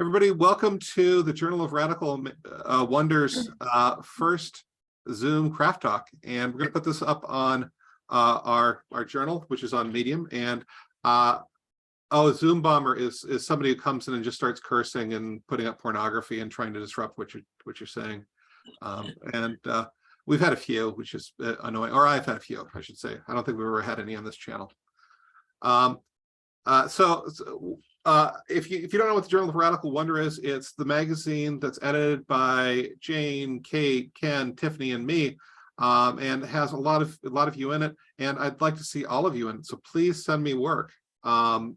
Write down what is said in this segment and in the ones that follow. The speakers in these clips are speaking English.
Everybody, welcome to the Journal of Radical Wonders first Zoom craft talk. And we're going to put this up on our journal, which is on Medium. And Zoom bomber is somebody who comes in and just starts cursing and putting up pornography and trying to disrupt what you're saying. We've had a few, which is annoying, or I've had a few, I should say. I don't think we've ever had any on this channel. If you don't know what the Journal of Radical Wonder is, it's the magazine that's edited by Jane, Kate, Ken, Tiffany, and me, and has a lot of you in it. And I'd like to see all of you in it. So please send me work. If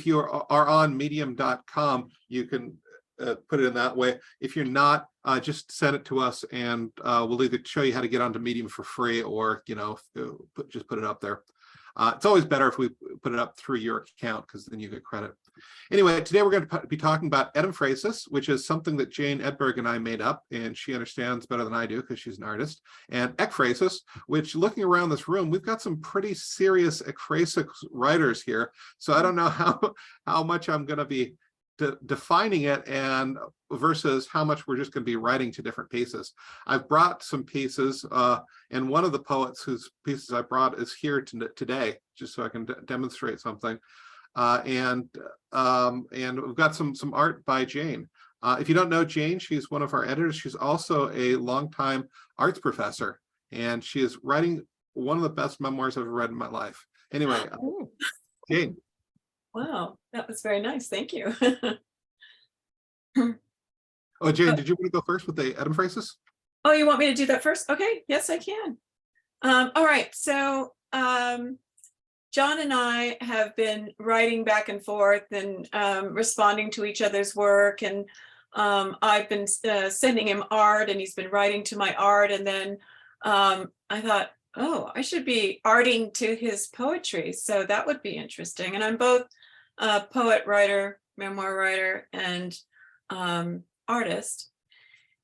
you are on medium.com, you can put it in that way. If you're not, just send it to us, and we'll either show you how to get onto Medium for free, or just put it up there. It's always better if we put it up through your account, because then you get credit. Anyway, today we're going to be talking about etymphrasis, which is something that Jane Edberg and I made up, and she understands better than I do because she's an artist. And ekphrasis, which, looking around this room, we've got some pretty serious ekphrasis writers here. So I don't know how much I'm going to be defining it and versus how much we're just going to be writing to different pieces. I've brought some pieces, and one of the poets whose pieces I brought is here today, just so I can demonstrate something. And we've got some art by Jane. If you don't know Jane, she's one of our editors. She's also a longtime arts professor, and she is writing one of the best memoirs I've ever read in my life. Anyway, Jane. Wow, that was very nice. Thank you. Oh, Jane, did you want to go first with the etymphrasis? Oh, you want me to do that first? Okay, yes, I can. All right, so John and I have been writing back and forth and responding to each other's work, and I've been sending him art, and he's been writing to my art, and then I thought, oh, I should be arting to his poetry, so that would be interesting. And I'm both a poet, writer, memoir writer, and artist.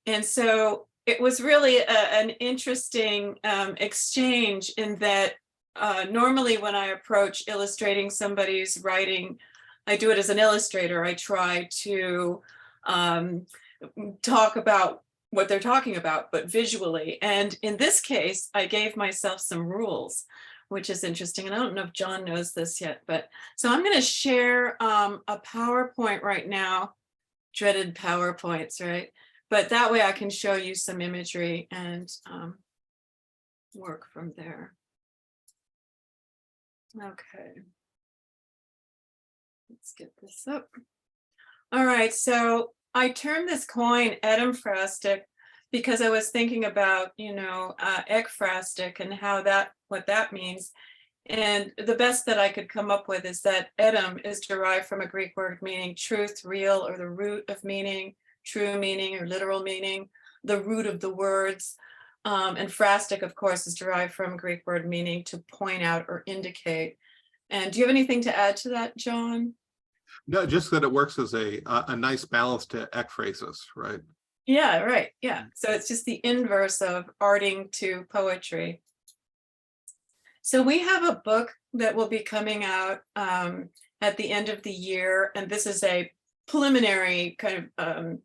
And so it was really an interesting exchange, in that normally when I approach illustrating somebody's writing, I do it as an illustrator. I try to talk about what they're talking about, but visually. And in this case, I gave myself some rules, which is interesting. And I don't know if John knows this yet, but so I'm going to share a PowerPoint right now. Dreaded PowerPoints, right? But that way I can show you some imagery and work from there. Okay. Let's get this up. All right, so I termed this coin etymphrasis because I was thinking about, ekphrastic and what that means. And the best that I could come up with is that etym is derived from a Greek word meaning truth, real, or the root of meaning, true meaning or literal meaning, the root of the words. And phrastic, of course, is derived from a Greek word meaning to point out or indicate. And do you have anything to add to that, John? No, just that it works as a nice balance to ekphrasis, right? Yeah, right. Yeah. So it's just the inverse of arting to poetry. So we have a book that will be coming out at the end of the year, and this is a preliminary kind of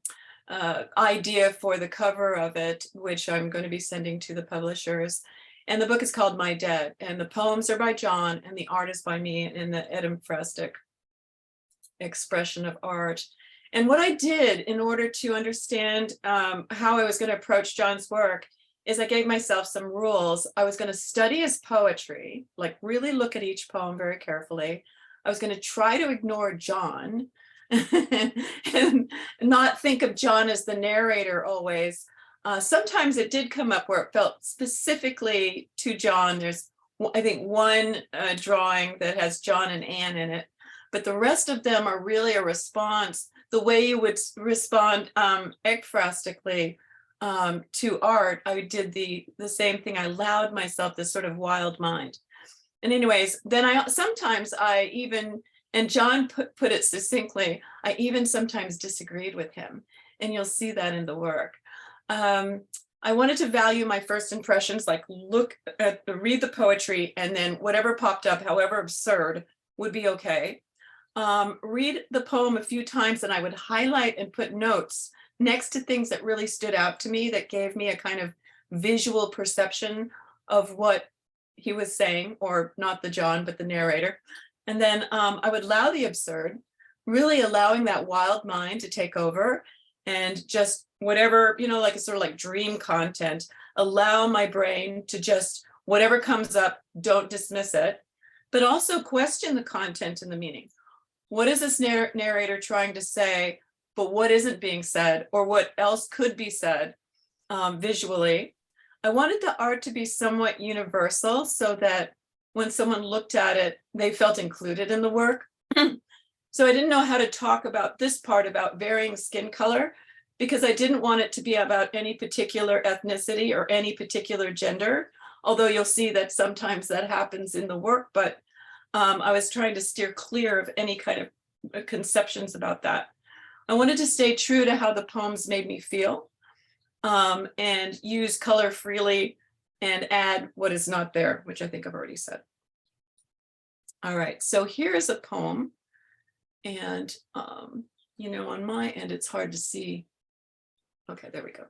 idea for the cover of it, which I'm going to be sending to the publishers. And the book is called My Dead, and the poems are by John, and the art is by me in the etymphratic expression of art. And what I did in order to understand how I was going to approach John's work is I gave myself some rules. I was going to study his poetry, like really look at each poem very carefully. I was going to try to ignore John and not think of John as the narrator always. Sometimes it did come up where it felt specifically to John. There's, I think, one drawing that has John and Anne in it, but the rest of them are really a response, the way you would respond ekphrastically to art. I did the same thing. I allowed myself this sort of wild mind. And anyways, then sometimes I even, and John put it succinctly, I even sometimes disagreed with him. And you'll see that in the work. I wanted to value my first impressions, like read the poetry, and then whatever popped up, however absurd, would be okay. read the poem a few times, and I would highlight and put notes next to things that really stood out to me, that gave me a kind of visual perception of what he was saying, or not the John, but the narrator. And then I would allow the absurd, really allowing that wild mind to take over, and just whatever, like a sort of like dream content, allow my brain to just, whatever comes up, don't dismiss it, but also question the content and the meaning. What is this narrator trying to say, but what isn't being said, or what else could be said visually? I wanted the art to be somewhat universal, so that when someone looked at it, they felt included in the work. So I didn't know how to talk about this part about varying skin color, because I didn't want it to be about any particular ethnicity or any particular gender, although you'll see that sometimes that happens in the work, but I was trying to steer clear of any kind of conceptions about that. I wanted to stay true to how the poems made me feel, and use color freely and add what is not there, which I think I've already said. All right, so here is a poem. And, on my end, it's hard to see. Okay, there we go.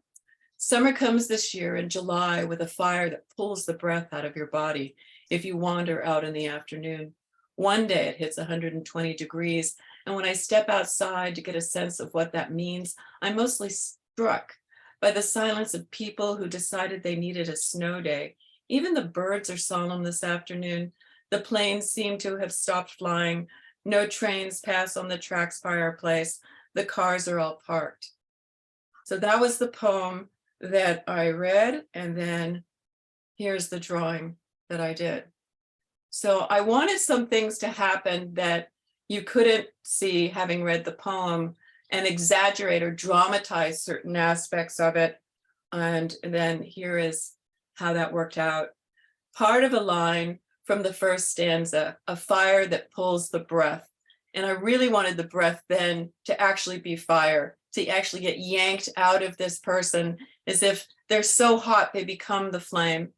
Summer comes this year in July with a fire that pulls the breath out of your body if you wander out in the afternoon. One day it hits 120 degrees, and when I step outside to get a sense of what that means, I'm mostly struck by the silence of people who decided they needed a snow day. Even the birds are solemn this afternoon. The planes seem to have stopped flying. No trains pass on the tracks by our place. The cars are all parked. So that was the poem that I read, and then here's the drawing that I did. So I wanted some things to happen that you couldn't see having read the poem, and exaggerate or dramatize certain aspects of it. And then here is how that worked out. Part of a line from the first stanza, a fire that pulls the breath. And I really wanted the breath then to actually be fire, to actually get yanked out of this person, as if they're so hot they become the flame.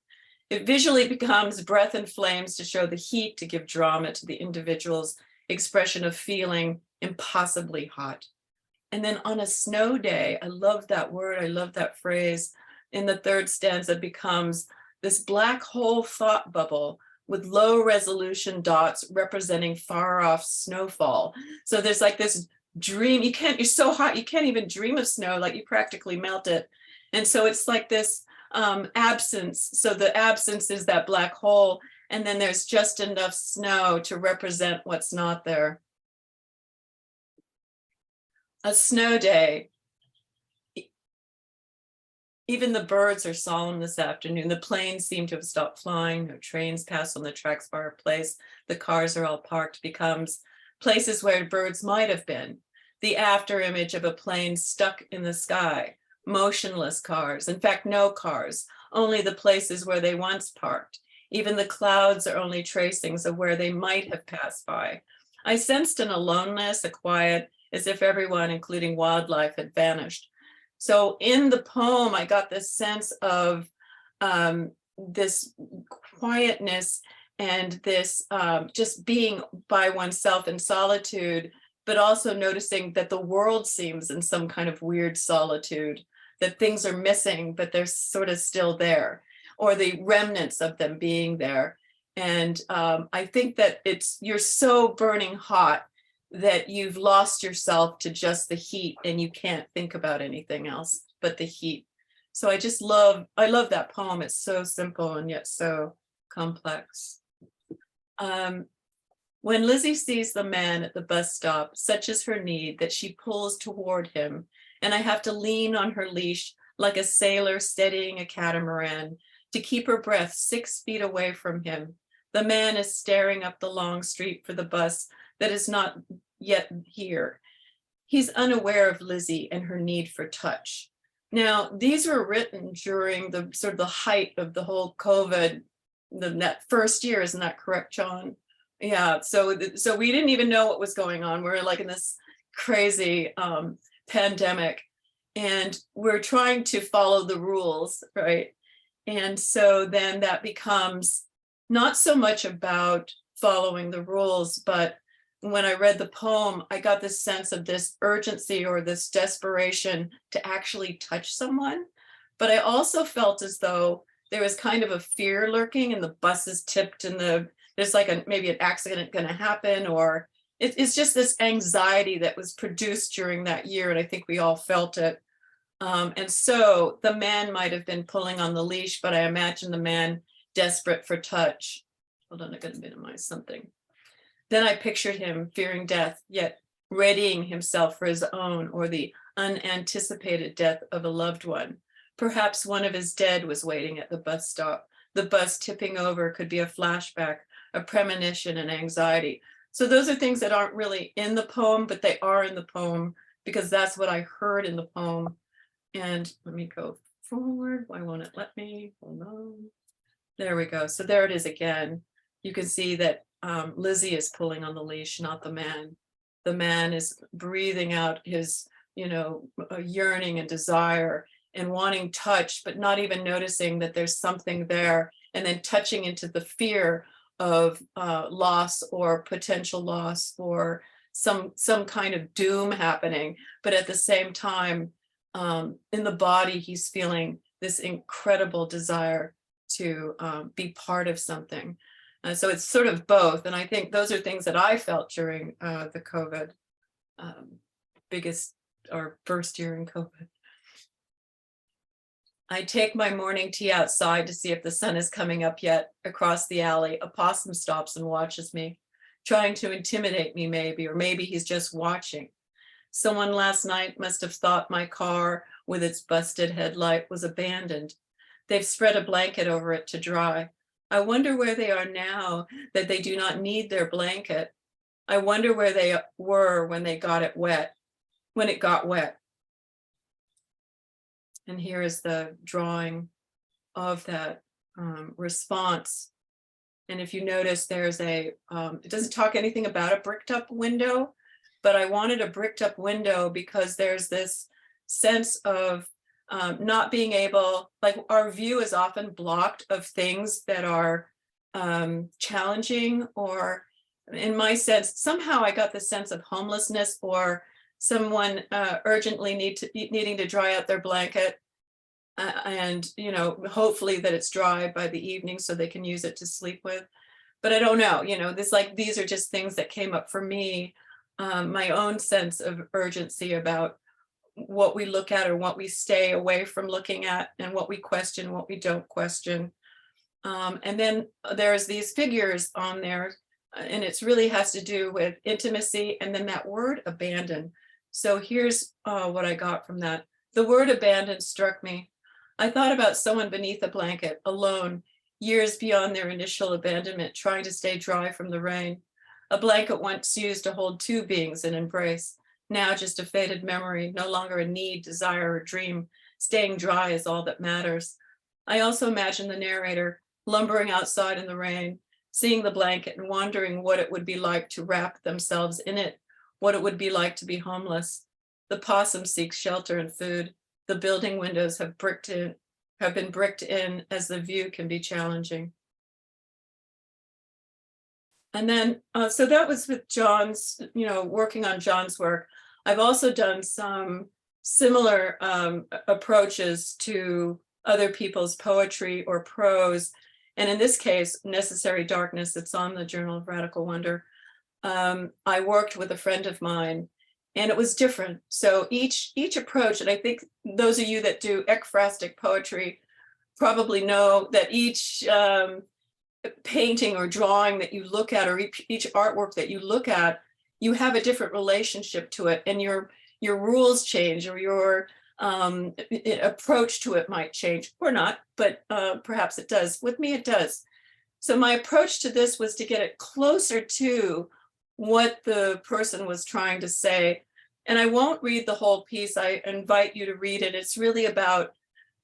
It visually becomes breath and flames to show the heat, to give drama to the individual's expression of feeling impossibly hot. And then on a snow day, I love that word, I love that phrase. In the third stanza becomes this black hole thought bubble with low resolution dots representing far off snowfall. So there's like this dream, you're so hot, you can't even dream of snow, like you practically melt it. And so it's like this absence. So the absence is that black hole, and then there's just enough snow to represent what's not there. A snow day. Even the birds are solemn this afternoon. The planes seem to have stopped flying. No trains pass on the tracks by our place. The cars are all parked. Becomes places where birds might have been. The after image of a plane stuck in the sky. Motionless cars. In fact, no cars. Only the places where they once parked. Even the clouds are only tracings of where they might have passed by. I sensed an aloneness, a quiet, as if everyone, including wildlife, had vanished. So in the poem, I got this sense of this quietness and this just being by oneself in solitude, but also noticing that the world seems in some kind of weird solitude, that things are missing, but they're sort of still there, or the remnants of them being there. And I think that you're so burning hot that you've lost yourself to just the heat, and you can't think about anything else but the heat. So I love that poem. It's so simple and yet so complex. When Lizzie sees the man at the bus stop, such is her need that she pulls toward him, and I have to lean on her leash like a sailor steadying a catamaran to keep her breath 6 feet away from him. The man is staring up the long street for the bus that is not yet here. He's unaware of Lizzie and her need for touch. Now, these were written during the sort of the height of the whole COVID, that first year, isn't that correct, John? Yeah, so we didn't even know what was going on. We were like in this crazy pandemic, and we're trying to follow the rules, right? And so then that becomes not so much about following the rules, but when I read the poem, I got this sense of this urgency or this desperation to actually touch someone. But I also felt as though there was kind of a fear lurking, and the bus is tipped, and there's like maybe an accident going to happen, or it's just this anxiety that was produced during that year, and I think we all felt it. And so the man might have been pulling on the leash, but I imagine the man desperate for touch. Hold on, I'm going to minimize something. Then I pictured him fearing death, yet readying himself for his own or the unanticipated death of a loved one. Perhaps one of his dead was waiting at the bus stop. The bus tipping over could be a flashback, a premonition, and anxiety. So those are things that aren't really in the poem, but they are in the poem because that's what I heard in the poem. And let me go forward. Why won't it let me? Hold on. There we go. So there it is again. You can see that Lizzie is pulling on the leash, not the man. The man is breathing out his, yearning and desire and wanting touch, but not even noticing that there's something there, and then touching into the fear of loss or potential loss or some kind of doom happening. But at the same time, in the body, he's feeling this incredible desire to be part of something. So it's sort of both. And I think those are things that I felt during the COVID, biggest or first year in COVID. I take my morning tea outside to see if the sun is coming up yet. Across the alley, a possum stops and watches me, trying to intimidate me maybe, or maybe he's just watching. Someone last night must have thought my car with its busted headlight was abandoned. They've spread a blanket over it to dry. I wonder where they are now that they do not need their blanket. I wonder where they were when they got it wet, when it got wet. And here is the drawing of that response. And if you notice, there's it doesn't talk anything about a bricked up window, but I wanted a bricked up window because there's this sense of not being able, like our view is often blocked of things that are challenging, or in my sense, somehow I got the sense of homelessness or someone urgently needing to dry out their blanket, and hopefully that it's dry by the evening so they can use it to sleep with. But I don't know, these are just things that came up for me, my own sense of urgency about what we look at or what we stay away from looking at, and what we question, what we don't question. And then there's these figures on there, and it really has to do with intimacy, and then that word abandon. So here's what I got from that. The word abandon struck me. I thought about someone beneath a blanket, alone, years beyond their initial abandonment, trying to stay dry from the rain. A blanket once used to hold two beings in embrace. Now just a faded memory, no longer a need, desire, or dream. Staying dry is all that matters. I also imagine the narrator lumbering outside in the rain, seeing the blanket and wondering what it would be like to wrap themselves in it, what it would be like to be homeless. The possum seeks shelter and food. The building windows have been bricked in as the view can be challenging. And then, so that was with John's, working on John's work. I've also done some similar approaches to other people's poetry or prose. And in this case, Necessary Darkness, it's on the Journal of Radical Wonder. I worked with a friend of mine, and it was different. So each approach, and I think those of you that do ekphrastic poetry probably know that each painting or drawing that you look at, or each artwork that you look at, you have a different relationship to it, and your rules change, or your approach to it might change, or not, but perhaps it does. With me, it does. So my approach to this was to get it closer to what the person was trying to say. And I won't read the whole piece. I invite you to read it. It's really about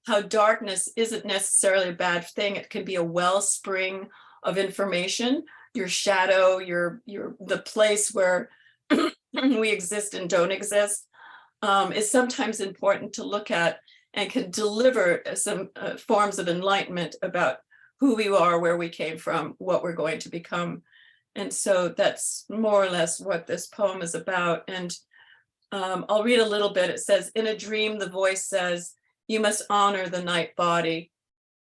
how darkness isn't necessarily a bad thing. It can be a wellspring of information. Your shadow, the place where we exist and don't exist, is sometimes important to look at, and can deliver some forms of enlightenment about who we are, where we came from, what we're going to become. And so that's more or less what this poem is about. And I'll read a little bit. It says, in a dream, the voice says, you must honor the night body.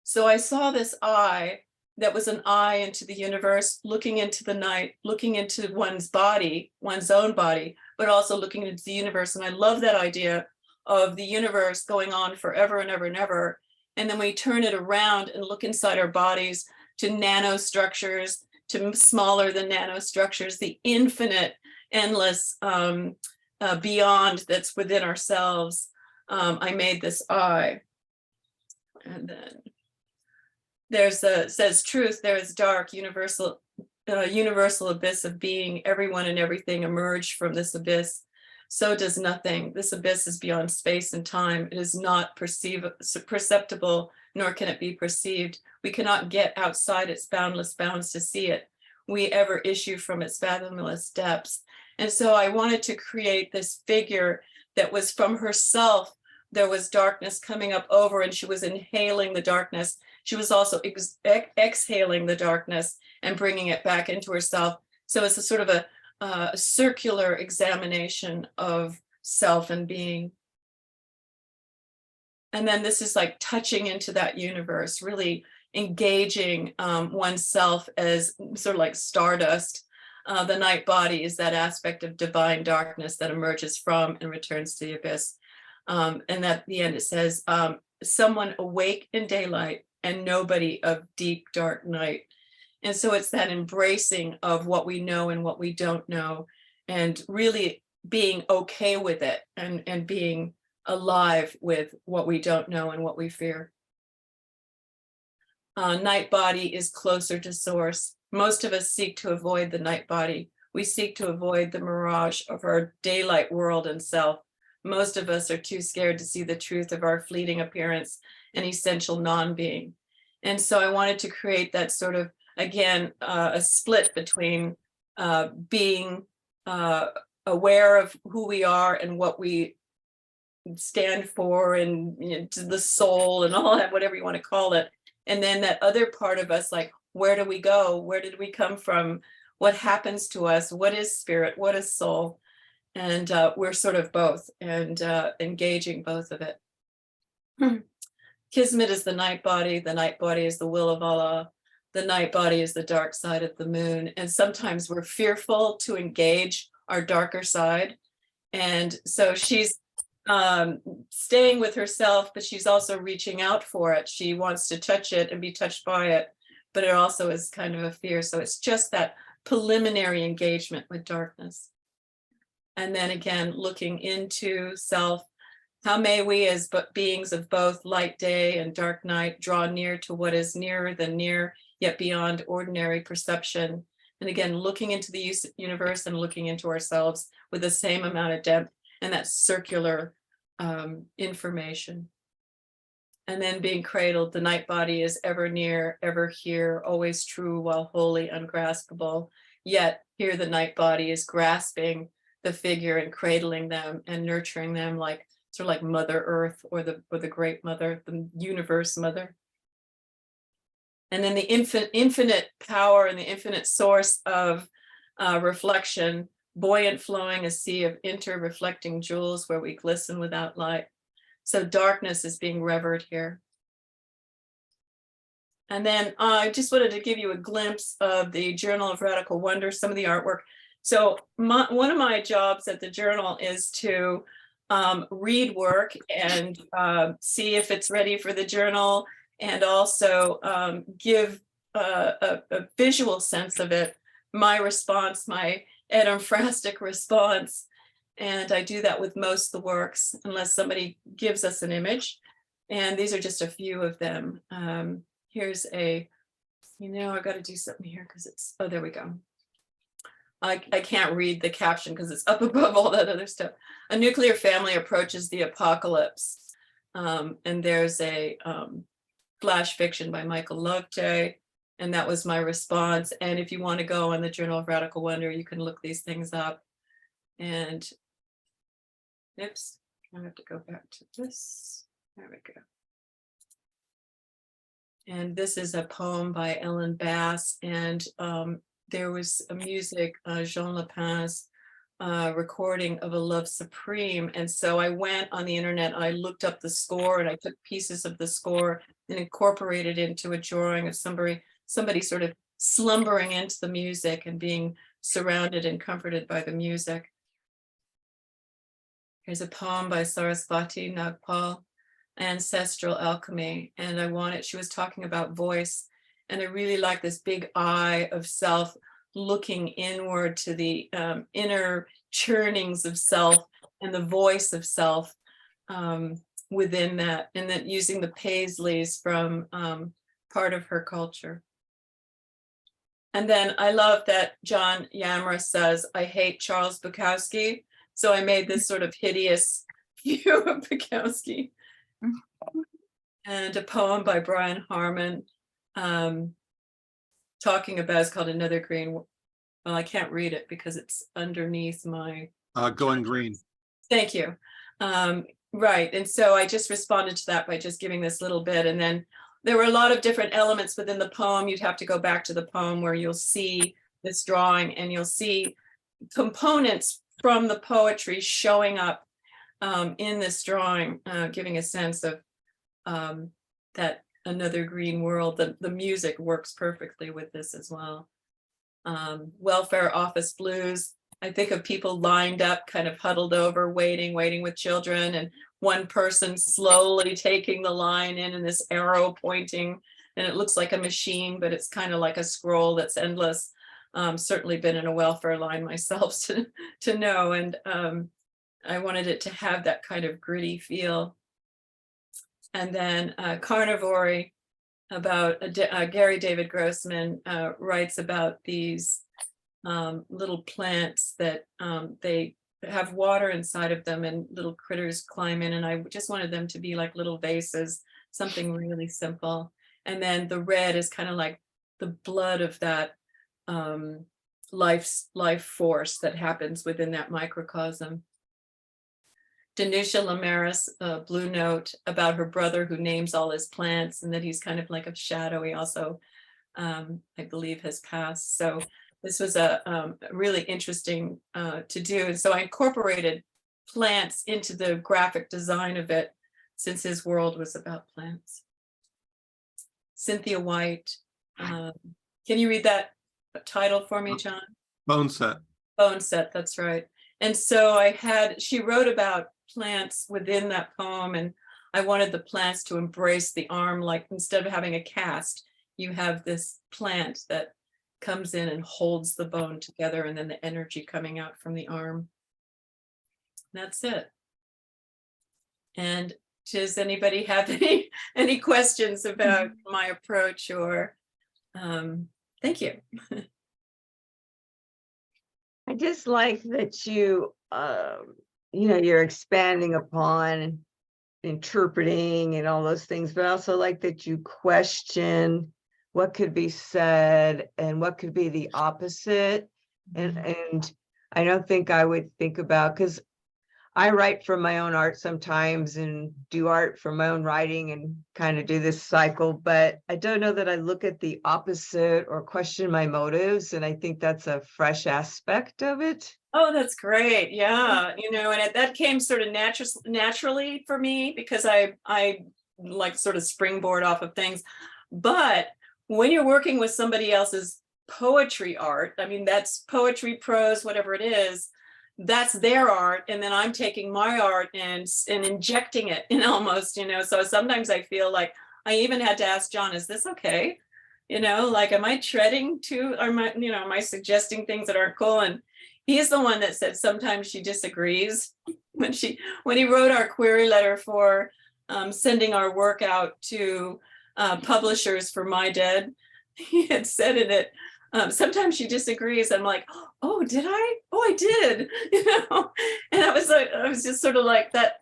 So I saw this eye that was an eye into the universe, looking into the night, looking into one's body, one's own body, but also looking into the universe. And I love that idea of the universe going on forever and ever and ever. And then we turn it around and look inside our bodies to nanostructures, to smaller than nanostructures, the infinite, endless beyond that's within ourselves. I made this eye. And then says truth, there is dark, universal abyss of being. Everyone and everything emerged from this abyss. So does nothing. This abyss is beyond space and time. It is not perceptible, nor can it be perceived. We cannot get outside its boundless bounds to see it. We ever issue from its fathomless depths. And so I wanted to create this figure that was from herself. There was darkness coming up over, and she was inhaling the darkness. She was also exhaling the darkness and bringing it back into herself. So it's a sort of a circular examination of self and being. And then this is like touching into that universe, really engaging oneself as sort of like stardust. The night body is that aspect of divine darkness that emerges from and returns to the abyss. And at the end it says, someone awake in daylight and nobody of deep dark night. And so it's that embracing of what we know and what we don't know, and really being okay with it, and being alive with what we don't know and what we fear. Night body is closer to source. Most of us seek to avoid the night body. We seek to avoid the mirage of our daylight world and self. Most of us are too scared to see the truth of our fleeting appearance and essential non-being. And so I wanted to create that sort of, again, a split between being aware of who we are and what we stand for, and to the soul and all that, whatever you want to call it. And then that other part of us, like, where do we go? Where did we come from? What happens to us? What is spirit? What is soul? And we're sort of both, and engaging both of it. Kismet is the night body is the will of Allah, the night body is the dark side of the moon. And sometimes we're fearful to engage our darker side. And so she's staying with herself, but she's also reaching out for it. She wants to touch it and be touched by it, but it also is kind of a fear. So it's just that preliminary engagement with darkness. And then again, looking into self. How may we, as beings of both light day and dark night, draw near to what is nearer than near, yet beyond ordinary perception? And again, looking into the universe and looking into ourselves with the same amount of depth, and that circular information. And then being cradled, the night body is ever near, ever here, always true while wholly ungraspable. Yet here the night body is grasping the figure and cradling them and nurturing them, like sort of like Mother Earth, or the Great Mother, the Universe Mother. And then the infinite power and the infinite source of reflection, buoyant flowing, a sea of inter-reflecting jewels where we glisten without light. So darkness is being revered here. And then I just wanted to give you a glimpse of the Journal of Radical Wonder, some of the artwork. So one of my jobs at the journal is to read work and see if it's ready for the journal, and also give a visual sense of it, my response, my etymphrasis response. And I do that with most of the works, unless somebody gives us an image. And these are just a few of them. Here's I got to do something here because it's, oh, there we go. I can't read the caption because it's up above all that other stuff. A nuclear family approaches the apocalypse. And there's a flash fiction by Michael Lovejoy. And that was my response. And if you want to go on the Journal of Radical Wonder, you can look these things up. And oops, I have to go back to this. There we go. And this is a poem by Ellen Bass. And there was a music, Jean Lapin's recording of A Love Supreme. And so I went on the internet, I looked up the score, and I took pieces of the score and incorporated it into a drawing of somebody sort of slumbering into the music and being surrounded and comforted by the music. Here's a poem by Sarasvati Nagpal, Ancestral Alchemy. And she was talking about voice. And I really like this big eye of self looking inward to the inner churnings of self and the voice of self within that. And then using the paisleys from part of her culture. And then I love that John Yamra says, I hate Charles Bukowski. So I made this sort of hideous view of Bukowski. And a poem by Brian Harmon talking about, it's called Another Green. Well, I can't read it because it's underneath my. Going Green. Thank you. Right. And so I just responded to that by just giving this little bit. And then there were a lot of different elements within the poem. You'd have to go back to the poem where you'll see this drawing and you'll see components from the poetry showing up in this drawing, giving a sense of that another green world. The music works perfectly with this as well. Welfare office blues. I think of people lined up, kind of huddled over, waiting with children, and one person slowly taking the line in and this arrow pointing, and it looks like a machine, but it's kind of like a scroll that's endless. Certainly been in a welfare line myself to know, and I wanted it to have that kind of gritty feel. And then Carnivory, about Gary David Grossman writes about these little plants that they have water inside of them and little critters climb in, and I just wanted them to be like little vases, something really simple. And then the red is kind of like the blood of that life force that happens within that microcosm. Danusha Lamaris, Blue Note, about her brother who names all his plants and that he's kind of like a shadow. He also, I believe, has passed. So this was a really interesting to do. And so I incorporated plants into the graphic design of it, since his world was about plants. Cynthia White. Can you read that title for me, John? Bone Set. Bone Set, that's right. And so she wrote about plants within that poem, and I wanted the plants to embrace the arm, like instead of having a cast, you have this plant that comes in and holds the bone together, and then the energy coming out from the arm. That's it. And does anybody have any questions about my approach or thank you. I just like that you're expanding upon interpreting and all those things, but I also like that you question what could be said and what could be the opposite. And I don't think I would think about, because I write from my own art sometimes and do art from my own writing and kind of do this cycle, but I don't know that I look at the opposite or question my motives. And I think that's a fresh aspect of it. Oh, that's great. Yeah. And that came sort of naturally for me, because I like sort of springboard off of things. But when you're working with somebody else's poetry art, I mean, that's poetry, prose, whatever it is, that's their art, and then I'm taking my art and injecting it in almost, so sometimes I feel like I even had to ask John, is this okay? Like, am I treading too, or am I suggesting things that aren't cool? And he's the one that said sometimes she disagrees. When he wrote our query letter for sending our work out to publishers for My Dead, he had said in it, sometimes she disagrees. I'm like, oh, did I? Oh, I did. And I was just sort of like that.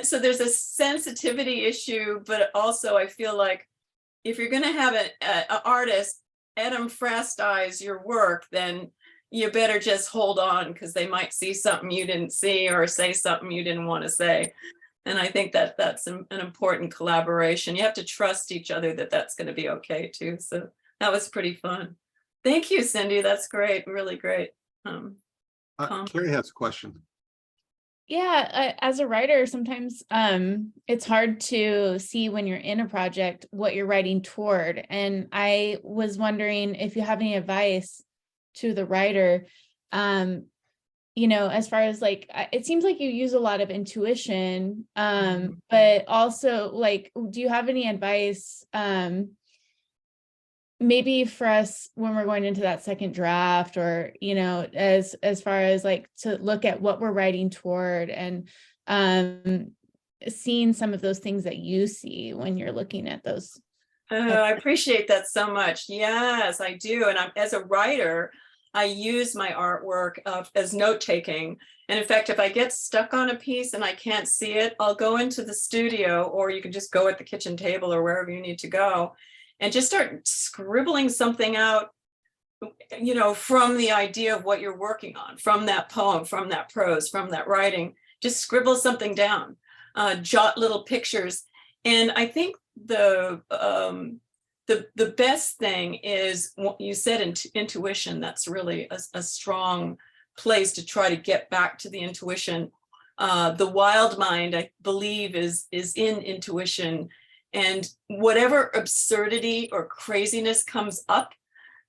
So there's a sensitivity issue, but also I feel like if you're going to have an artist etymphrastize your work, then you better just hold on, because they might see something you didn't see or say something you didn't want to say. And I think that that's an important collaboration. You have to trust each other that that's going to be okay too. So that was pretty fun. Thank you, Cindy. That's great. Really great. Tom? Carrie has a question. Yeah, as a writer, sometimes it's hard to see when you're in a project what you're writing toward. And I was wondering if you have any advice to the writer, as far as like, it seems like you use a lot of intuition, but also like, do you have any advice maybe for us when we're going into that second draft, or as far as like to look at what we're writing toward, and seeing some of those things that you see when you're looking at those? I appreciate that so much. Yes, I do. And as a writer, I use my artwork as note-taking. And in fact, if I get stuck on a piece and I can't see it, I'll go into the studio, or you can just go at the kitchen table or wherever you need to go, and just start scribbling something out, from the idea of what you're working on, from that poem, from that prose, from that writing. Just scribble something down, jot little pictures. And I think the best thing is what you said, intuition. That's really a strong place to try to get back to the intuition. The wild mind, I believe, is in intuition. And whatever absurdity or craziness comes up,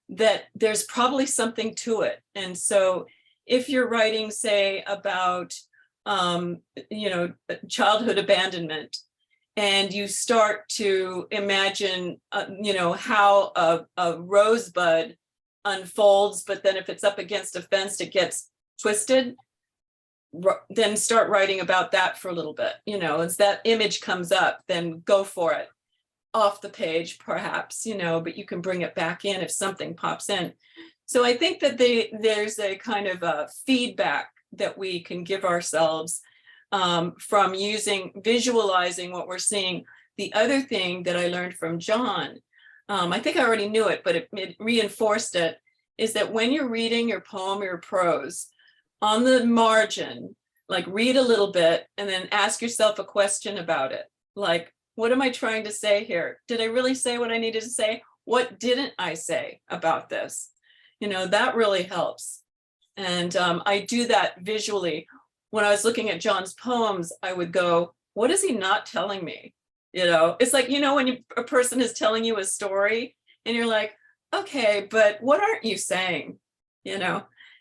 that there's probably something to it. And so if you're writing, say, about, childhood abandonment, and you start to imagine, how a rosebud unfolds, but then if it's up against a fence, it gets twisted, then start writing about that for a little bit. As that image comes up, then go for it. Off the page, perhaps, but you can bring it back in if something pops in. So I think that there's a kind of a feedback that we can give ourselves from visualizing what we're seeing. The other thing that I learned from John, I think I already knew it, but it reinforced it, is that when you're reading your poem or your prose, on the margin, like read a little bit and then ask yourself a question about it. Like, what am I trying to say here? Did I really say what I needed to say? What didn't I say about this? That really helps. And I do that visually. When I was looking at John's poems, I would go, what is he not telling me? It's like, when a person is telling you a story and you're like, okay, but what aren't you saying?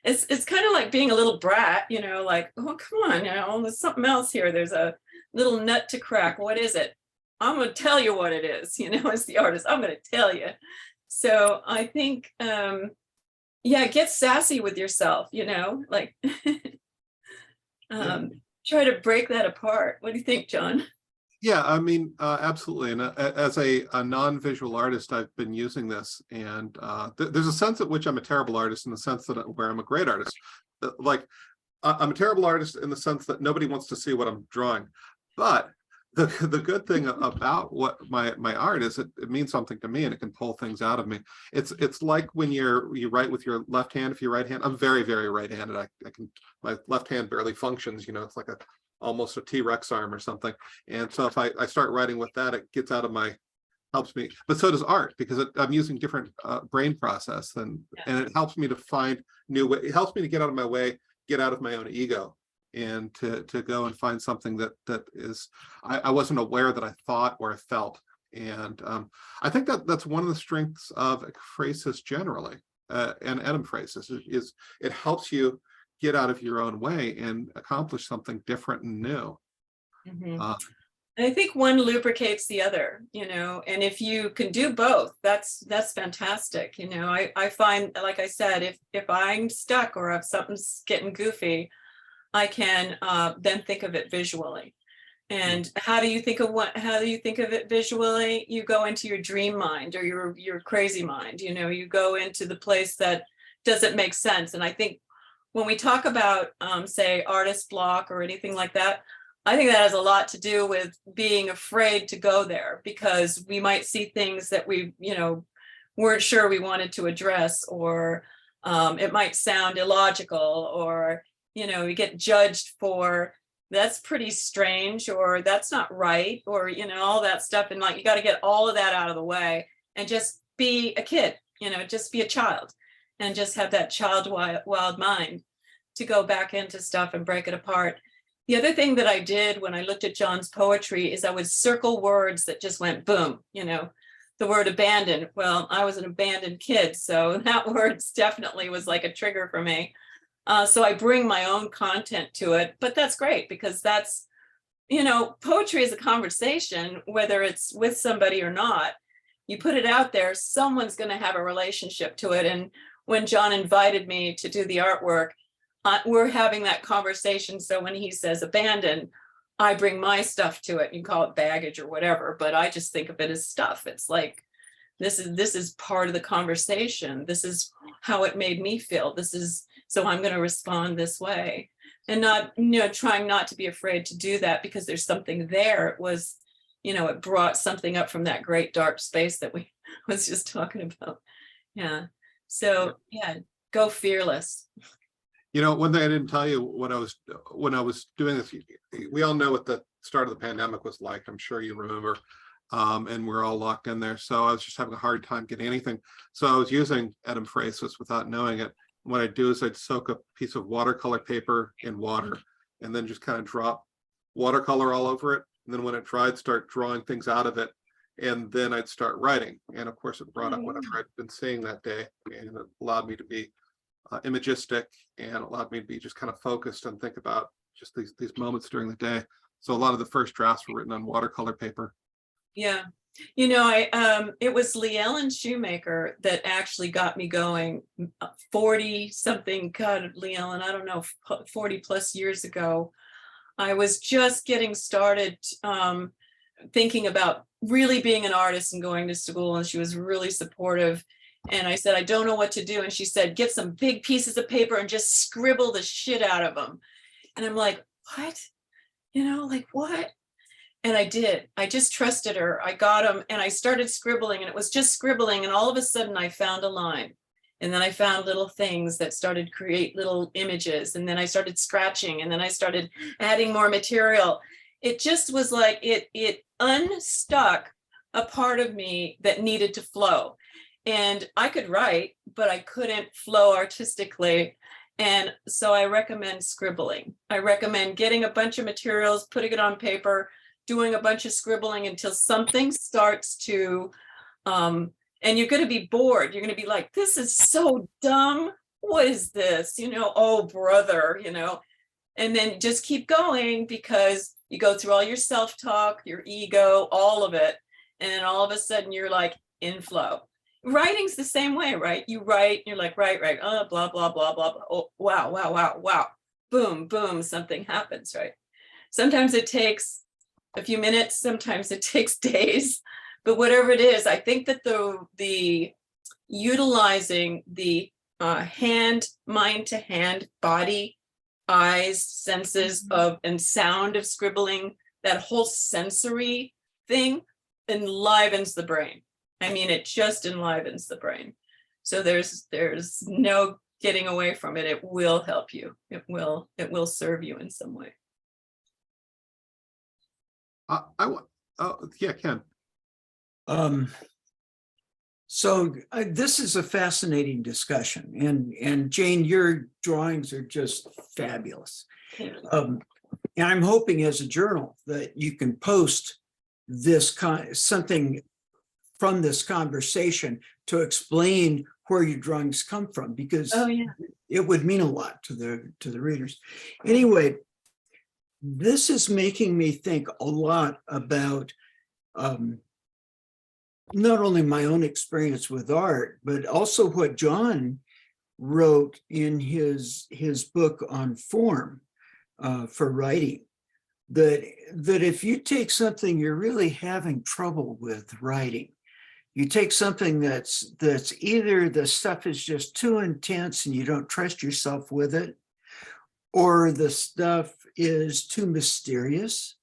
It's kind of like being a little brat, like, oh, come on, there's something else here. There's a little nut to crack. What is it? I'm going to tell you what it is, as the artist, I'm going to tell you. So I think, get sassy with yourself, like, try to break that apart. What do you think, John? Yeah, I mean, absolutely. And as a non-visual artist, I've been using this, and there's a sense at which I'm a terrible artist, in the sense that where I'm a great artist. Like, I'm a terrible artist in the sense that nobody wants to see what I'm drawing. But the good thing about what my art is, it means something to me, and it can pull things out of me. It's like when you write with your left hand. If you're right hand, I'm very, very right-handed. I can, my left hand barely functions. It's like almost a T-Rex arm or something. And so if I start writing with that, it gets out of helps me. But so does art, because I'm using different brain process, and it helps me to find new way. It helps me to get out of my way, get out of my own ego, and to go and find something that is I wasn't aware that I thought or I felt. And I think that's one of the strengths of ekphrasis generally, and etymphrasis is it helps you get out of your own way and accomplish something different and new. I think one lubricates the other, and if you can do both, that's fantastic. I find, like I said, if I'm stuck or if something's getting goofy, I can then think of it visually. And how do you think of it visually? You go into your dream mind, or your crazy mind. You go into the place that doesn't make sense. And I think when we talk about, say, artist block or anything like that, I think that has a lot to do with being afraid to go there, because we might see things that we, weren't sure we wanted to address, or it might sound illogical, or, we get judged for, that's pretty strange, or that's not right, or, all that stuff. And like, you got to get all of that out of the way and just be a kid, just be a child. and just have that wild mind to go back into stuff and break it apart. The other thing that I did when I looked at John's poetry is I would circle words that just went boom, you know, the word abandoned. Well, I was an abandoned kid, so that word definitely was like a trigger for me. So I bring my own content to it, but that's great because that's, you know, poetry is a conversation, whether it's with somebody or not. You put it out there, someone's going to have a relationship to it. And when John invited me to do the artwork, we're having that conversation. So when he says abandon, I bring my stuff to it. You call it baggage or whatever, but I just think of it as stuff. It's like, this is part of the conversation. This is how it made me feel. So I'm going to respond this way, and not, you know, trying not to be afraid to do that because there's something there. It was, you know, it brought something up from that great dark space that we was just talking about. Yeah. So yeah, go fearless. You know, one thing I didn't tell you when I was doing this, we all know what the start of the pandemic was like. I'm sure you remember, and we're all locked in there. So I was just having a hard time getting anything. So I was using etymphrasis without knowing it. What I'd do is I'd soak a piece of watercolor paper in water and then just kind of drop watercolor all over it. And then when it dried, start drawing things out of it. And then I'd start writing. And of course, it brought up whatever I'd been seeing that day. And it allowed me to be imagistic, and allowed me to be just kind of focused and think about just these moments during the day. So a lot of the first drafts were written on watercolor paper. Yeah. You know, it was Leellen Shoemaker that actually got me going 40 something, God, Leellen, I don't know, 40 plus years ago. I was just getting started thinking about really being an artist and going to school, and she was really supportive. And I said, I don't know what to do. And she said, get some big pieces of paper and just scribble the shit out of them. And I'm like, what? You know, like what? And I did. I just trusted her. I got them and I started scribbling, and it was just scribbling. And all of a sudden I found a line. And then I found little things that started to create little images. And then I started scratching, and then I started adding more material. It just was like it unstuck a part of me that needed to flow. And I could write, but I couldn't flow artistically. And so I recommend scribbling. I recommend getting a bunch of materials, putting it on paper, doing a bunch of scribbling until something starts to, and you're going to be bored. You're going to be like, this is so dumb. What is this? You know, oh, brother, you know, and then just keep going because you go through all your self-talk, your ego, all of it. And then all of a sudden you're like in flow. Writing's the same way, right? You write, you're like, right, oh, blah, blah, blah, blah, blah. Oh, wow. Boom, boom, something happens, right? Sometimes it takes a few minutes, sometimes it takes days, but whatever it is, I think that the utilizing the hand, mind to hand, body, eyes, senses of and sound of scribbling, that whole sensory thing enlivens the brain. I mean, it just enlivens the brain. So there's no getting away from it. It will help you. It will serve you in some way. Yeah, Ken. So this is a fascinating discussion, and Jane, your drawings are just fabulous. And I'm hoping as a journal that you can post this something from this conversation to explain where your drawings come from, because it would mean a lot to the readers. Anyway, this is making me think a lot about not only my own experience with art, but also what John wrote in his book on form for writing. That if you take something you're really having trouble with writing, you take something that's either the stuff is just too intense and you don't trust yourself with it, or the stuff is too mysterious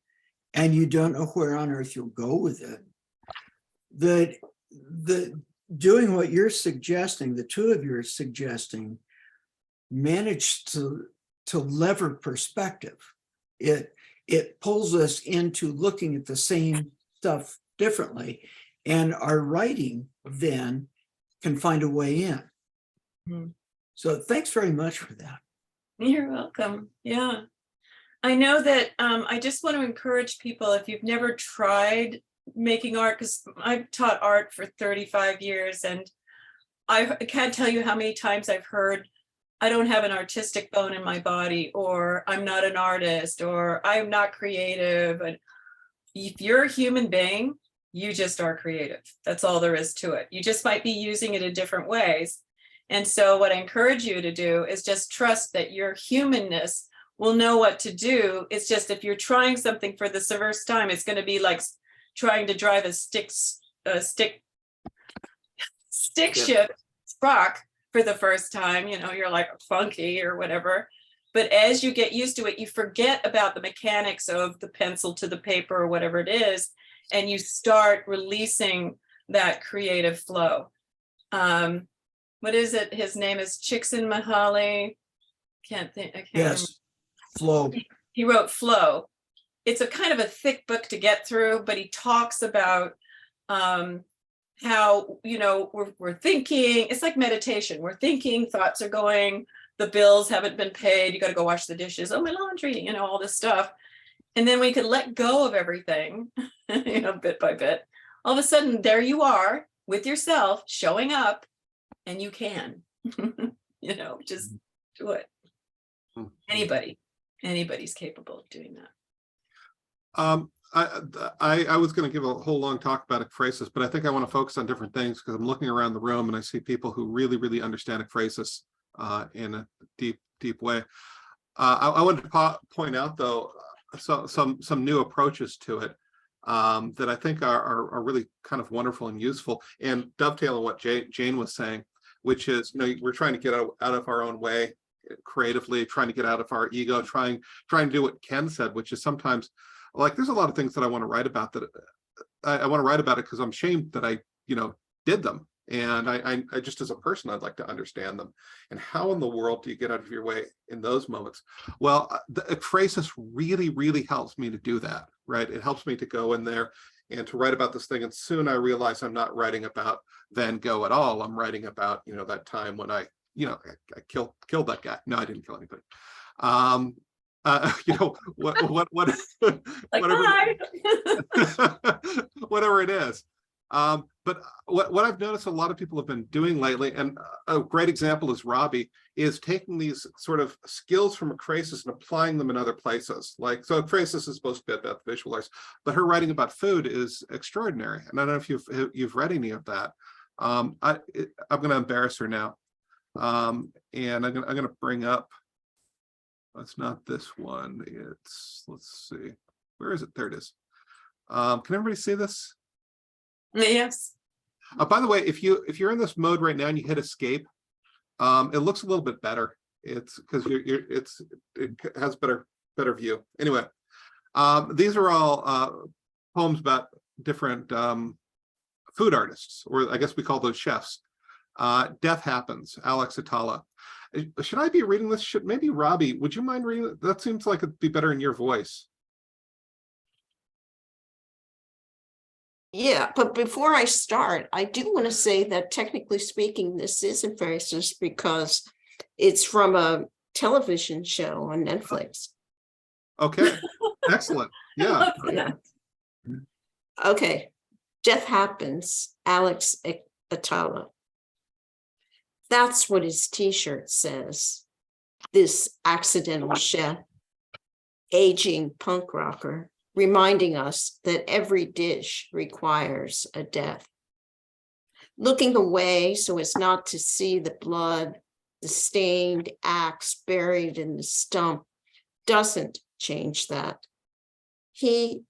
and you don't know where on earth you'll go with it. That doing what you're suggesting, the two of you are suggesting, managed to lever perspective. It pulls us into looking at the same stuff differently, and our writing then can find a way in. Mhm. So thanks very much for that. You're welcome. Yeah. I know that I just want to encourage people, if you've never tried making art, because I've taught art for 35 years, and I can't tell you how many times I've heard, I don't have an artistic bone in my body, or I'm not an artist, or I'm not creative. And if you're a human being, you just are creative. That's all there is to it. You just might be using it in different ways. And so what I encourage you to do is just trust that your humanness will know what to do. It's just, if you're trying something for the first time, it's going to be like trying to drive a stick shift rock for the first time. You know, you're like funky or whatever. But as you get used to it, you forget about the mechanics of the pencil to the paper or whatever it is, and you start releasing that creative flow. What is it? His name is Csikszentmihalyi. I can't remember. Yes, flow. He wrote Flow. It's a kind of a thick book to get through, but he talks about how, you know, we're thinking. It's like meditation. We're thinking, thoughts are going, the bills haven't been paid, you got to go wash the dishes, oh, my laundry, you know, all this stuff. And then we could let go of everything, you know, bit by bit. All of a sudden, there you are with yourself showing up, and you can, you know, just do it. Anybody's capable of doing that. I was going to give a whole long talk about ekphrasis, but I think I want to focus on different things, because I'm looking around the room and I see people who really understand ekphrasis in a deep way. I wanted to point out, though, some new approaches to it that I think are really kind of wonderful and useful, and dovetail on what Jane was saying, which is, you know, we're trying to get out of our own way creatively, trying to get out of our ego, trying to do what Ken said, which is sometimes, like, there's a lot of things that I want to write about, that I want to write about it because I'm ashamed that I, you know, did them. And I just, as a person, I'd like to understand them. And how in the world do you get out of your way in those moments? Well, the ekphrasis really helps me to do that, right? It helps me to go in there and to write about this thing. And soon I realize I'm not writing about Van Gogh at all. I'm writing about, you know, that time when I killed that guy. No, I didn't kill anybody. You know, what Like, whatever it is. But what I've noticed a lot of people have been doing lately, and a great example is Robbie, is taking these sort of skills from ekphrasis and applying them in other places. Like, so ekphrasis is supposed to be about visual arts, but her writing about food is extraordinary. And I don't know if you've read any of that. I'm going to embarrass her now, and I'm going to bring up. It's not this one. It's, let's see, where is it? There it is. Can everybody see this? yes. By the way, if you're in this mode right now and you hit escape, it looks a little bit better. It's because it has better view. Anyway, these are all poems about different food artists, or I guess we call those chefs. Death Happens, Alex Atala. Should I be reading this? Maybe Robbie, would you mind reading it? That seems like it'd be better in your voice. Yeah, but before I start, I do want to say that technically speaking, this is ekphrasis because it's from a television show on Netflix. Okay, excellent. Yeah. Yeah. Okay. Death Happens, Alex Atala. That's what his t-shirt says. This accidental chef, aging punk rocker, reminding us that every dish requires a death. Looking away so as not to see the blood, the stained axe buried in the stump, doesn't change that. He's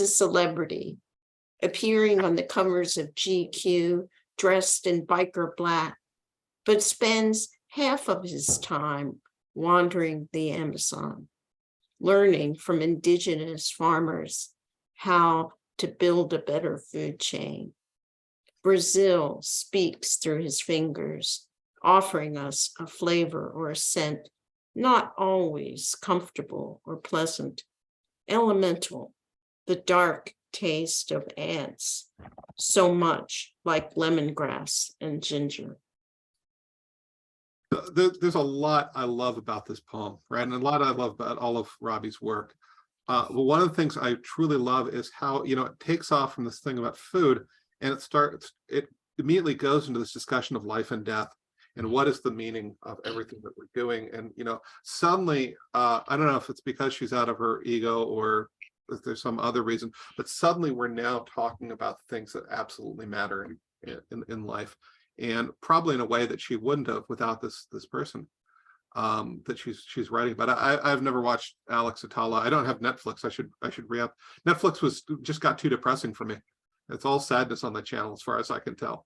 a celebrity, appearing on the covers of GQ, dressed in biker black, but spends half of his time wandering the Amazon, learning from indigenous farmers how to build a better food chain. Brazil speaks through his fingers, offering us a flavor or a scent, not always comfortable or pleasant, elemental, the dark taste of ants, so much like lemongrass and ginger. There's a lot I love about this poem, right? And a lot I love about all of Robbie's work. But one of the things I truly love is how, it takes off from this thing about food, and it immediately goes into this discussion of life and death and what is the meaning of everything that we're doing. And, suddenly, I don't know if it's because she's out of her ego or if there's some other reason, but suddenly we're now talking about things that absolutely matter in life, and probably in a way that she wouldn't have without this person that she's writing about. I've never watched Alex Atala. I don't have Netflix. I should re-up. Netflix just got too depressing for me. It's all sadness on the channel as far as I can tell.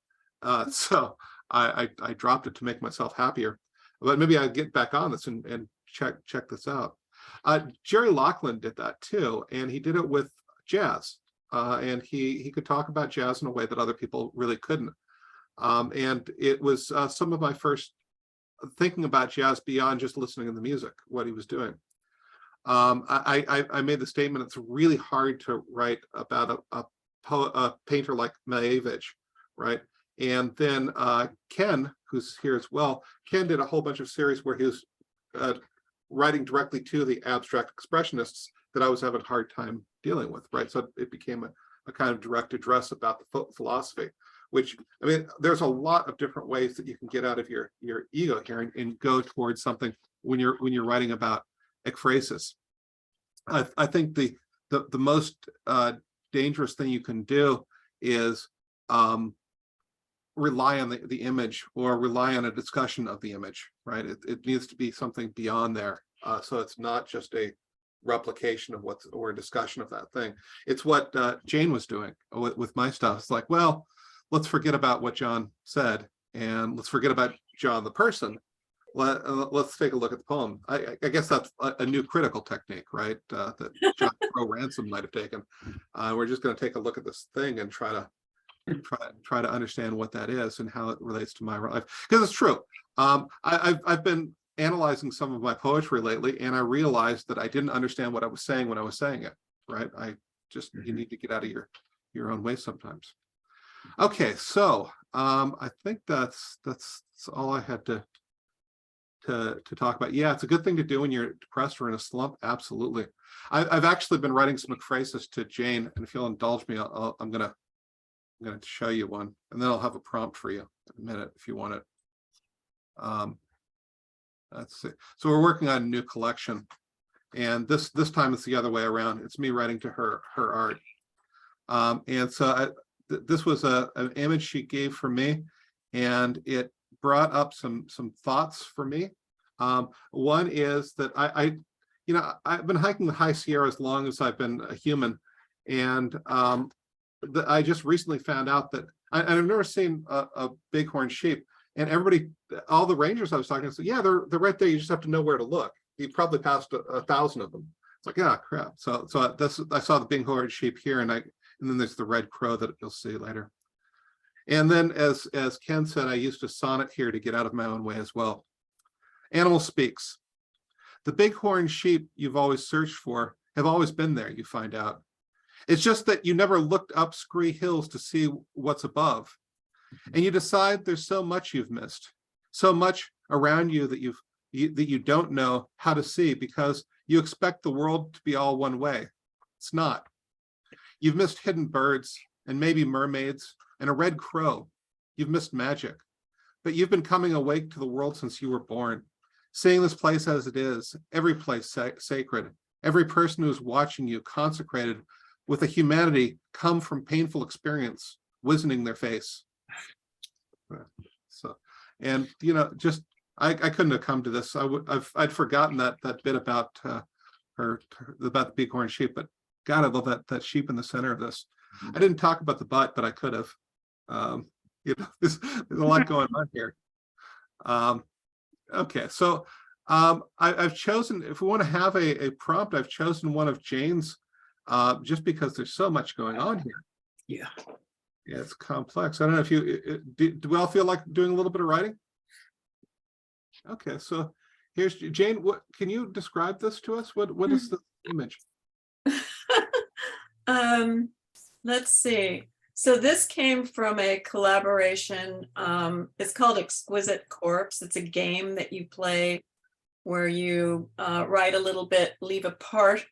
So I dropped it to make myself happier. But maybe I'll get back on this and check this out. Jerry Loughlin did that too, and he did it with jazz. And he could talk about jazz in a way that other people really couldn't. And it was some of my first thinking about jazz beyond just listening to the music, what he was doing. I made the statement, it's really hard to write about a painter like Malevich, right? And then Ken, who's here as well, Ken did a whole bunch of series where he was writing directly to the abstract expressionists that I was having a hard time dealing with, right? So it became a kind of direct address about the philosophy, which, I mean, there's a lot of different ways that you can get out of your ego here and go towards something when you're writing about ekphrasis. I think the most dangerous thing you can do is rely on the image or rely on a discussion of the image, right? It needs to be something beyond there. So it's not just a replication of or a discussion of that thing. It's what Jane was doing with my stuff. It's like, well, let's forget about what John said and let's forget about John the person. Let's take a look at the poem. I guess that's a new critical technique, right? That John Crow Ransom might have taken. We're just going to take a look at this thing and try to understand what that is and how it relates to my life. Because it's true. I've been analyzing some of my poetry lately, and I realized that I didn't understand what I was saying when I was saying it. Right? You need to get out of your own way sometimes. Okay, so I think that's all I had to talk about. Yeah, it's a good thing to do when you're depressed or in a slump. Absolutely. I've actually been writing some ekphrasis to Jane, and if you'll indulge me, I'm gonna show you one, and then I'll have a prompt for you in a minute if you want it. Let's see. So we're working on a new collection, and this time it's the other way around. It's me writing to her art. And so this was an image she gave for me, and it brought up some thoughts for me. One is that I've been hiking the High Sierra as long as I've been a human, and I just recently found out that I've never seen a bighorn sheep, and all the rangers I was talking to said, yeah, they're right there. You just have to know where to look. You probably passed 1,000 of them. It's like, yeah, crap. So I saw the bighorn sheep here, and then there's the red crow that you'll see later. And then as Ken said, I used a sonnet here to get out of my own way as well. Animal speaks. The bighorn sheep you've always searched for have always been there, you find out. It's just that you never looked up scree hills to see what's above. And you decide there's so much you've missed, so much around you that you don't know how to see because you expect the world to be all one way. It's not. You've missed hidden birds and maybe mermaids and a red crow. You've missed magic, but you've been coming awake to the world since you were born, seeing this place as it is, every place sacred, every person who's watching you consecrated with a humanity come from painful experience, wizening their face. So, and just I couldn't have come to this. I'd forgotten that bit about about the bighorn sheep, but God, I love that sheep in the center of this. I didn't talk about the butt, but I could have. There's a lot going on here. Okay, so I've chosen, if we want to have a prompt, I've chosen one of Jane's, just because there's so much going on here. Yeah. Yeah, it's complex. I don't know if do we all feel like doing a little bit of writing? Okay, so here's Jane. What can you describe this to us? What is the image? Let's see. So this came from a collaboration. It's called Exquisite Corpse. It's a game that you play where you write a little bit, leave a part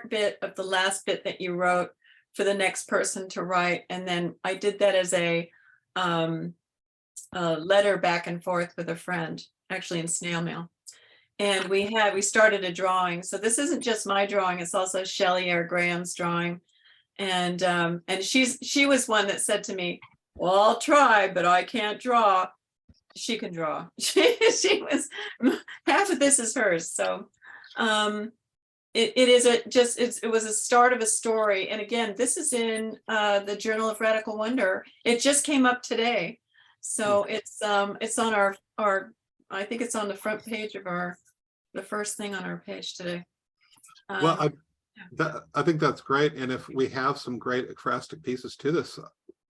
bit of the last bit that you wrote for the next person to write. And then I did that as a letter back and forth with a friend, actually in snail mail. And we started a drawing. So this isn't just my drawing, it's also Shelley Air Graham's drawing. And she was one that said to me, well, I'll try, but I can't draw. She can draw. She was, half of this is hers. So it was a start of a story. And again, this is in the Journal of Radical Wonder. It just came up today. So it's on our I think it's on the front page of the first thing on our page today. Well, I think that's great. And if we have some great ekphrastic pieces to this,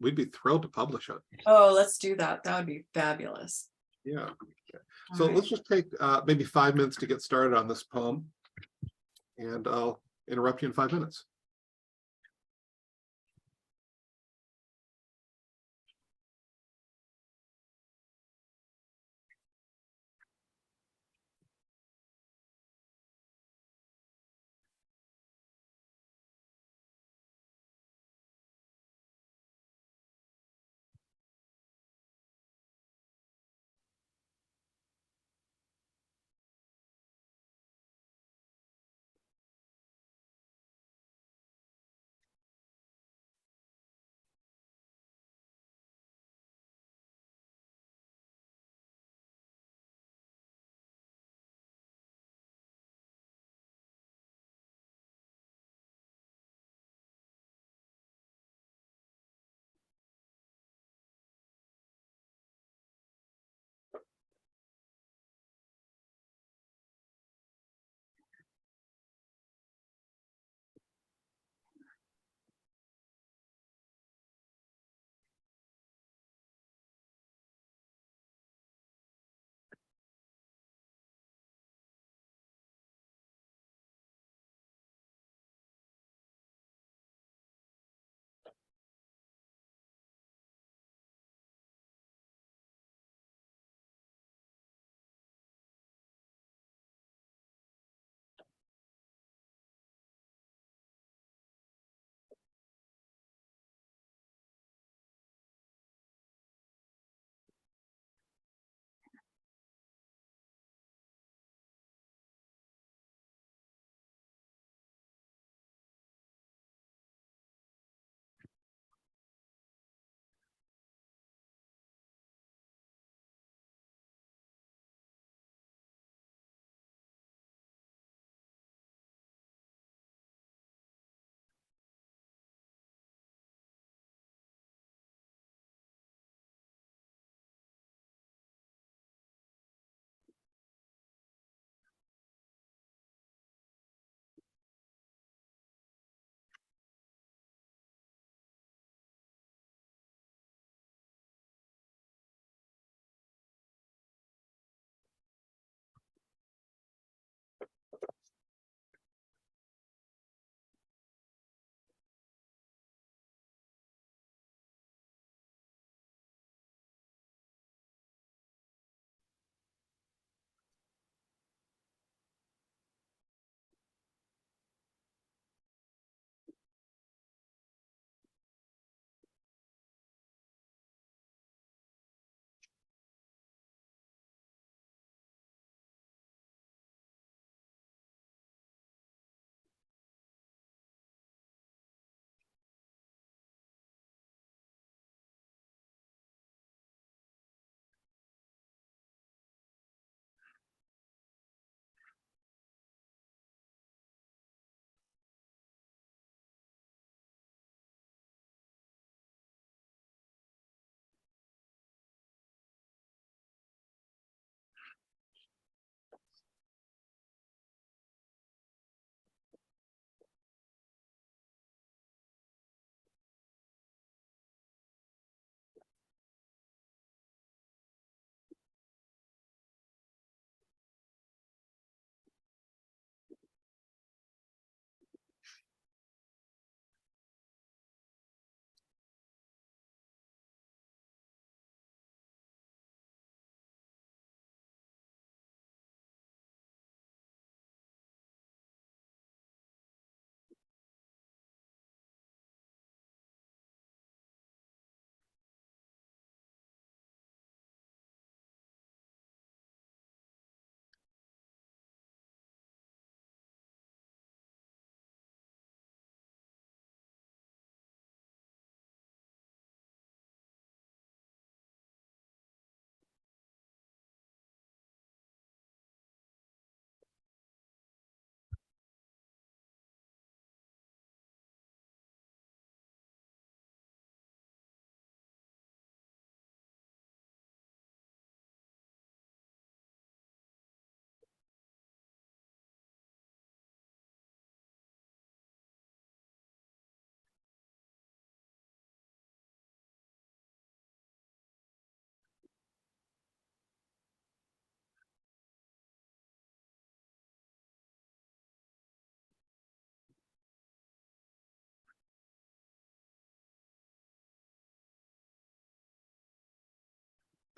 we'd be thrilled to publish it. Oh, let's do that. That would be fabulous. Yeah. All So right. let's just take maybe 5 minutes to get started on this poem. And I'll interrupt you in 5 minutes.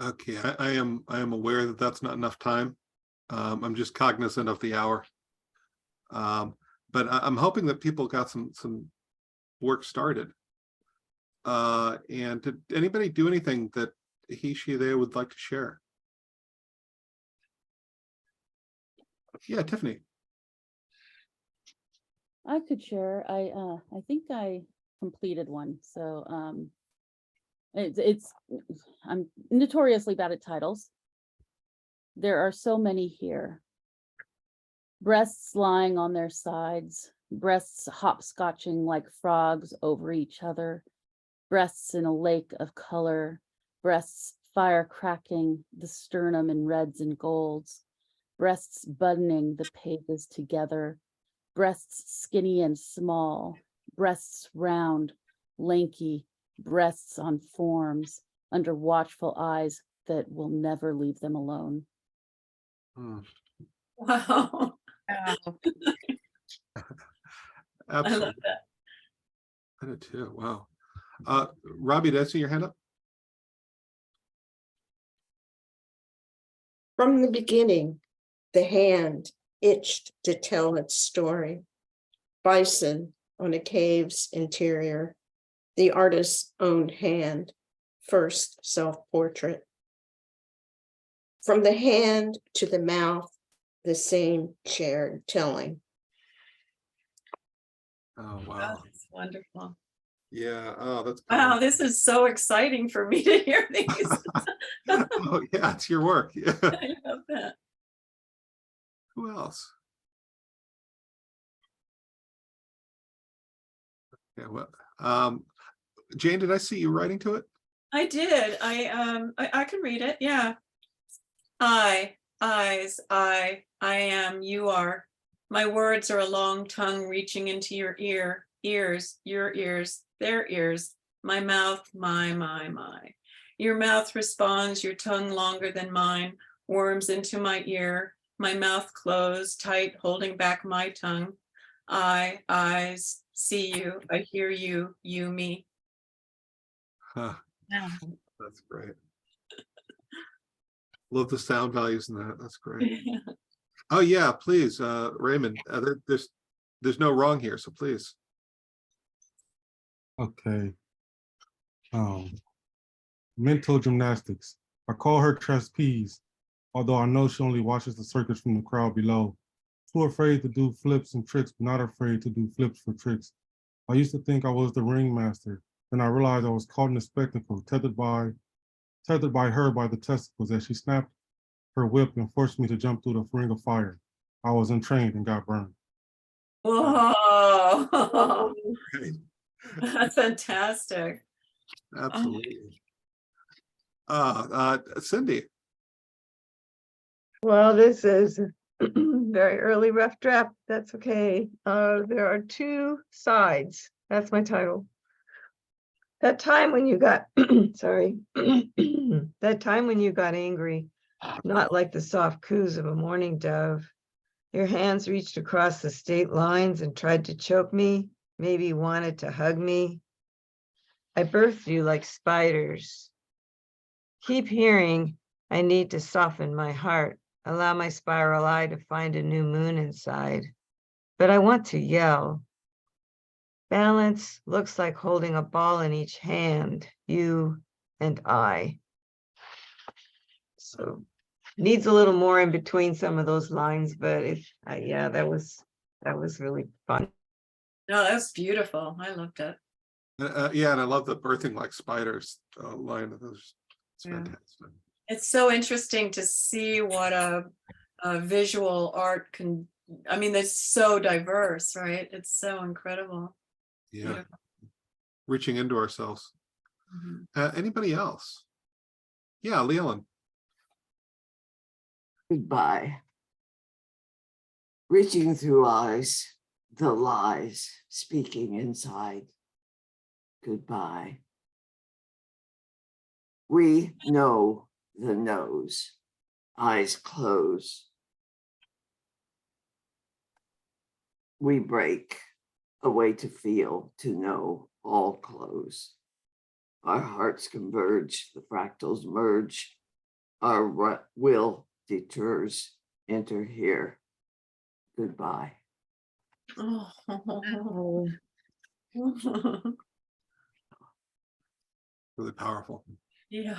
Okay, I am aware that that's not enough time. I'm just cognizant of the hour. But I'm hoping that people got some work started. And did anybody do anything that he, she, they would like to share? Yeah, Tiffany. I could share. I think I completed one. So I'm notoriously bad at titles. There are so many here. Breasts lying on their sides, breasts hopscotching like frogs over each other, breasts in a lake of color, breasts fire cracking the sternum in reds and golds, breasts buttoning the pages together, breasts skinny and small, breasts round, lanky, breasts on forms under watchful eyes that will never leave them alone. Hmm, Wow. Wow. I absolutely. love that. I did too. Wow. Robbie, did I see your hand up? From the beginning, the hand itched to tell its story. Bison on a cave's interior, the artist's own hand, first self-portrait. From the hand to the mouth, the same shared telling. Oh, Wow, wow. that's wonderful. Yeah. Oh, that's Wow, powerful. this is so exciting for me to hear these. Oh, yeah, it's your work. Yeah. I love that. Who else? Yeah, well, Jane, did I see you writing to it? I did. I can read it. Yeah. I, eyes, I am, you are. My words are a long tongue reaching into your ear, ears, your ears, their ears, my mouth, my. Your mouth responds, your tongue longer than mine, worms into my ear, my mouth closed, tight, holding back my tongue. I, eyes, see you, I hear you, you, me. Huh, Wow. that's great. Love the sound values in that. That's great. Oh yeah, please, Raymond. There's no wrong here, so please. Okay. Mental gymnastics. I call her trapeze, although I know she only watches the circus from the crowd below. Too afraid to do flips and tricks, but not afraid to do flips for tricks. I used to think I was the ringmaster. Then I realized I was caught in a spectacle, tethered by her by the testicles as she snapped her whip and forced me to jump through the ring of fire. I was untrained and got burned. Whoa, Great. that's fantastic. Absolutely. Cindy. Well, this is very early rough draft. That's okay. There are two sides. That's my title. That time when you got, sorry, that time when you got angry, not like the soft coos of a mourning dove. Your hands reached across the state lines and tried to choke me, maybe wanted to hug me. I birthed you like spiders. Keep hearing, I need to soften my heart, allow my spiral eye to find a new moon inside. But I want to yell. Balance looks like holding a ball in each hand, you and I. So needs a little more in between some of those lines, but yeah, that was really fun. No, that's beautiful. I loved it. Yeah, and I love the birthing like spiders line of those. It's Yeah. fantastic. It's so interesting to see what a visual art can, I mean, it's so diverse, right? It's so incredible. Yeah. Beautiful. Reaching into ourselves. Mhm. Anybody else? Yeah, Leland. Goodbye. Reaching through eyes, the lies speaking inside. Goodbye. We know the knows, eyes close. We break, a way to feel, to know, all close. Our hearts converge, the fractals merge, our will deters, enter here. Goodbye. Oh. Really powerful. Yeah.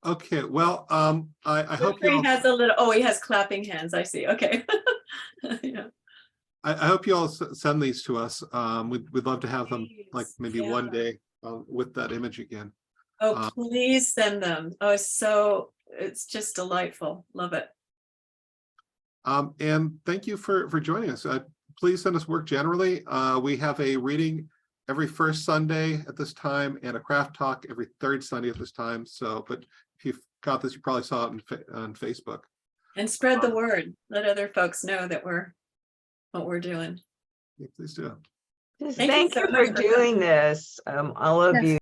Okay, well, I hope you Jeffrey all, has a little, oh, he has clapping hands. I see. Okay. Yeah. I hope you all send these to us. We'd love to have them like Please, maybe yeah. one day with that image again. Oh, please send them. Oh, it's just delightful. Love it. And thank you for joining us. Please send us work generally. We have a reading every first Sunday at this time and a craft talk every third Sunday at this time. So, but if you've got this, you probably saw it on Facebook. And spread the word. Let other folks know that what we're doing. Yeah, please do. Just Thank you thank so you much for for doing this, all of Yes. you.